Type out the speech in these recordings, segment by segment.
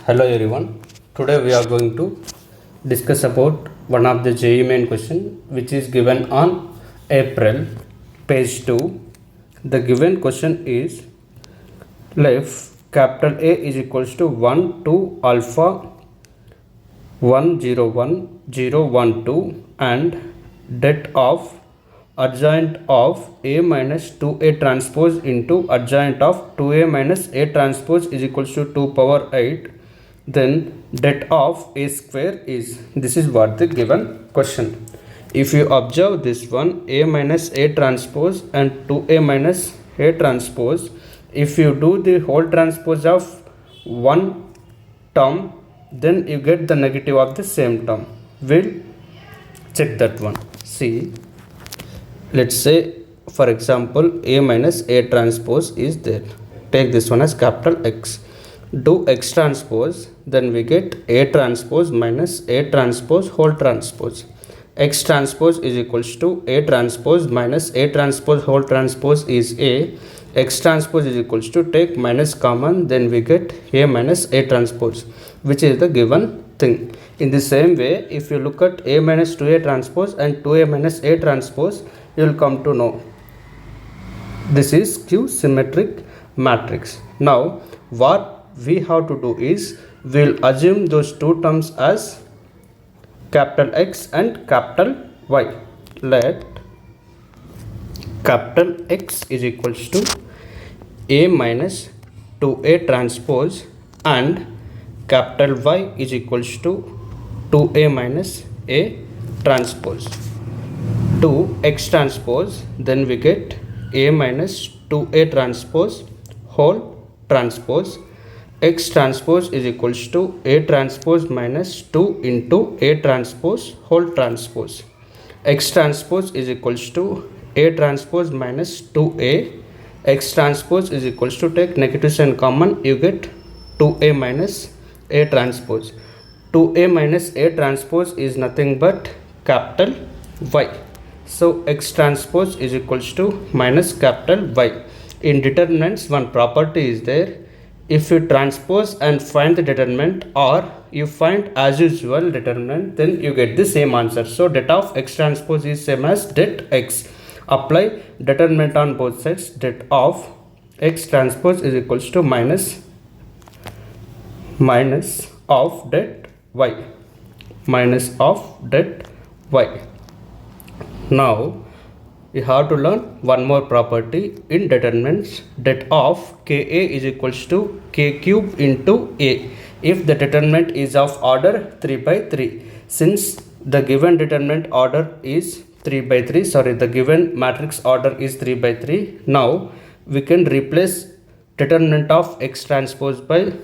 Hello everyone. Today we are going to discuss about one of the JEE main question which is given on April page 2. The given question is if capital A is equals to 1 to alpha 101012 and det of adjoint of A minus 2A transpose into adjoint of 2A minus A transpose is equals to 2 power 8, then det of A square is, this is what the given question. If you observe this one, A minus A transpose and 2A minus A transpose, if you do the whole transpose of one term, then you get the negative of the same term. We'll check that one. See, let's say for example A minus A transpose is there. Take this one as capital X. Do X transpose, then we get A transpose minus A transpose whole transpose. X transpose is equals to A transpose minus A transpose whole transpose is A. X transpose is equals to, take minus common, then we get A minus A transpose, which is the given thing. In the same way, if you look at A minus 2A transpose and 2A minus A transpose, you will come to know this is Q symmetric matrix. Now what we have to do is, we will assume those two terms as capital X and capital Y. Let capital X is equals to A minus 2A transpose and capital Y is equals to 2A minus A transpose. To X transpose, then we get A minus 2A transpose whole transpose. X transpose is equals to A transpose minus 2 into A transpose whole transpose. X transpose is equals to A transpose minus 2A. X transpose is equals to, take negative sign common, you get 2A minus A transpose. 2A minus A transpose is nothing but capital Y. So X transpose is equals to minus capital Y. In determinants, one property is there. If you transpose and find the determinant, or you find as usual determinant, then you get the same answer. So det of X transpose is same as det X. Apply determinant on both sides. Det of X transpose is equals to minus of det Y. Minus of det Y. Now you have to learn one more property in determinants. Det of Ka is equals to K cube into A if the determinant is of order 3 by 3. Since the given determinant order is 3 by 3, the given matrix order is 3 by 3. Now we can replace determinant of X transpose by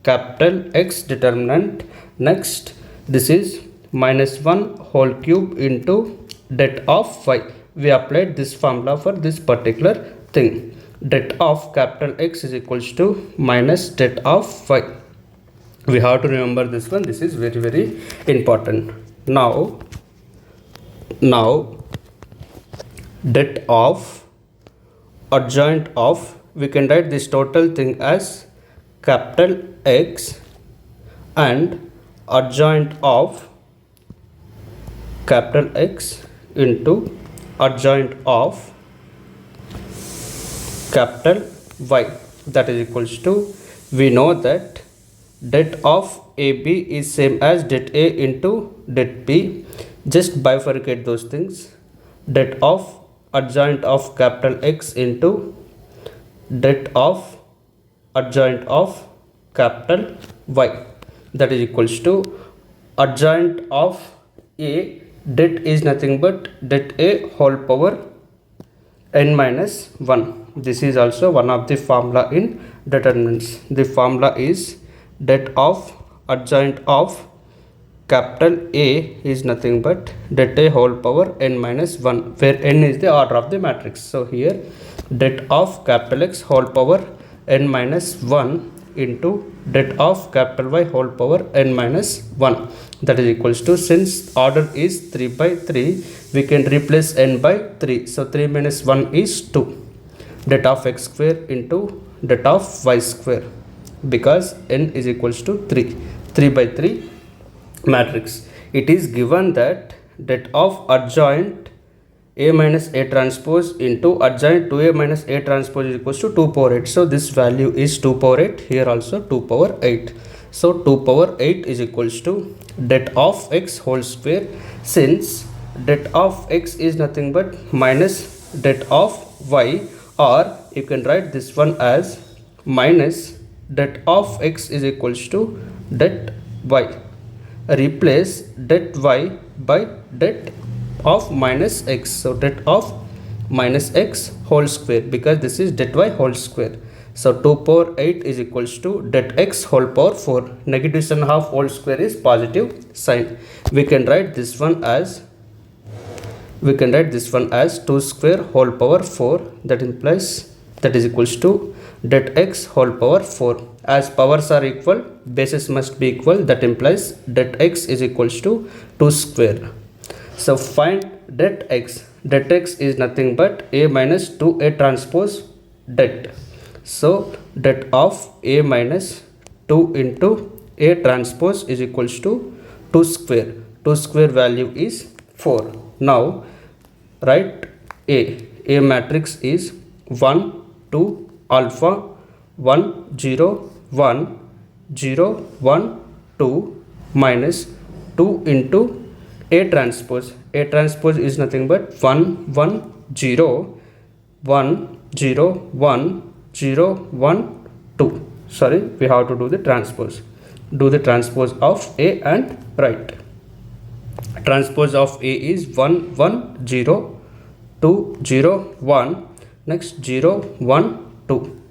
capital X determinant. Next, this is minus 1 whole cube into det of Y. We applied this formula for this particular thing. Det of capital X is equals to minus det of Y. We have to remember this one. This is very, very important. Now det of adjoint of, we can write this total thing as capital X and adjoint of capital X into adjoint of capital Y. That is equals to, we know that det of AB is same as det A into det B. Just bifurcate those things. Det of adjoint of capital X into det of adjoint of capital Y. That is equals to adjoint of A, det is nothing but det A whole power n minus 1. This is also one of the formula in determinants. The formula is det of adjoint of capital A is nothing but det A whole power n minus 1, where n is the order of the matrix. So here det of capital X whole power n minus 1 into det of capital Y whole power n minus 1. That is equals to, since order is 3 by 3, we can replace n by 3. So 3 minus 1 is 2. Det of X square into det of Y square. because n is equals to 3, 3 by 3 matrix. It is given that det of adjoint A minus A transpose into adjoint 2A minus A transpose is equals to 2 power 8. So this value is 2 power 8, here also 2 power 8. So 2 power 8 is equals to det of x whole square, since det of x is nothing but minus det of y, or you can write this one as minus det of x is equals to det y. Replace det y by det of minus x, so det of minus x whole square, because this is det y whole square. So 2 power 8 is equals to det x whole power 4. Negative sign half whole square is positive sign. We can write this one as 2 square whole power 4, that implies that is equals to det x whole power 4. As powers are equal, bases must be equal, that implies det x is equals to 2 square. So find det x. Det x is nothing but A minus 2A transpose det. So det of A minus 2 into A transpose is equals to 2 square. 2 square value is 4. Now write A matrix is 1, 2, alpha, 1, 0, 1, 0, 1, 2 minus 2 into A transpose. A transpose is nothing but 1, 1, 0, 1, 0, 1, 0, 1, 2. Sorry, we have to do the transpose. Do the transpose of A and write. Transpose of A is 1, 1, 0, 2, 0, 1, next 0, 1, 2.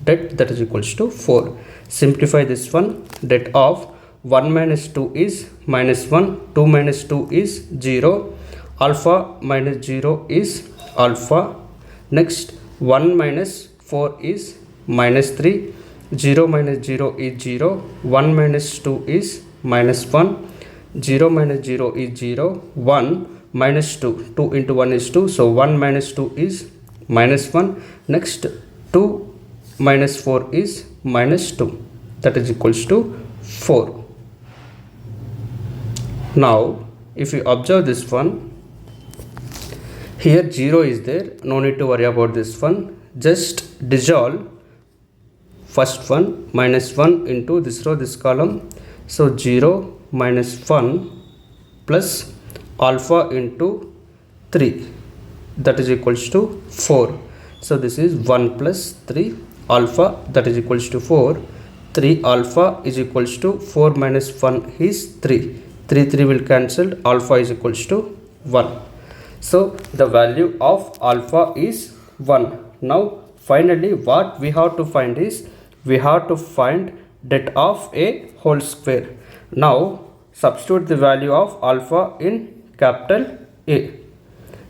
That is equals to 4. Simplify this one. Det of 1 minus 2 is minus 1, 2 minus 2 is 0, alpha minus 0 is alpha, next 1 minus 4 is minus 3, 0 minus 0 is 0, 1 minus 2 is minus 1, 0 minus 0 is 0, 1 minus 2, 2 into 1 is 2, so 1 minus 2 is minus 1, next 2 minus 4 is minus 2, that is equals to 4. Now if you observe this one, here 0 is there, no need to worry about this one, just dissolve first one, minus 1 into this row, this column, so 0 minus 1 plus alpha into 3, that is equals to 4. So this is 1 plus 3 alpha, that is equals to 4. 3 alpha is equals to 4 minus 1 is 3. 3 will cancel, alpha is equals to 1. So the value of alpha is 1. Now finally what we have to find is, we have to find det of A whole square. Now substitute the value of alpha in capital A.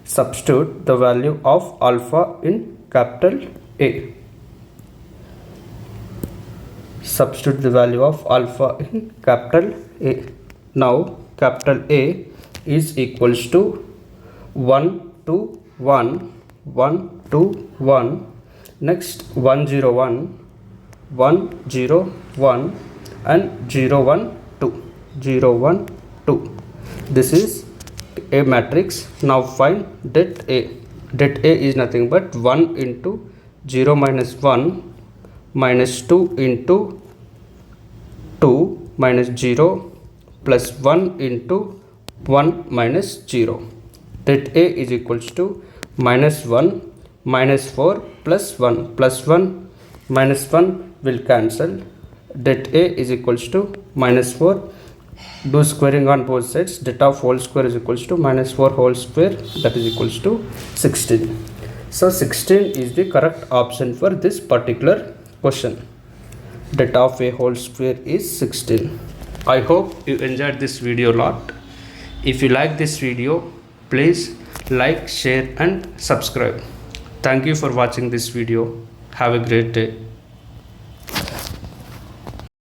Substitute the value of alpha in capital A. Substitute the value of alpha in capital A. Now capital A is equals to 1, 2, 1, 1, 2, 1, next 1, 0, 1, 1, 0, 1 and 0, 1, 2, 0, 1, 2. This is A matrix. Now find det A. Det A is nothing but 1 into 0 minus 1 minus 2 into 2 minus 0 plus 1 into 1 minus 0. Det A is equals to minus 1 minus 4 plus 1 plus 1 minus 1 will cancel. Det A is equals to minus 4. Do squaring on both sides. Det of whole square is equals to minus 4 whole square, that is equals to 16. So 16 is the correct option for this particular question. Det of A whole square is 16. I hope you enjoyed this video a lot. If you like this video, please like, share and subscribe. Thank you for watching this video. Have a great day.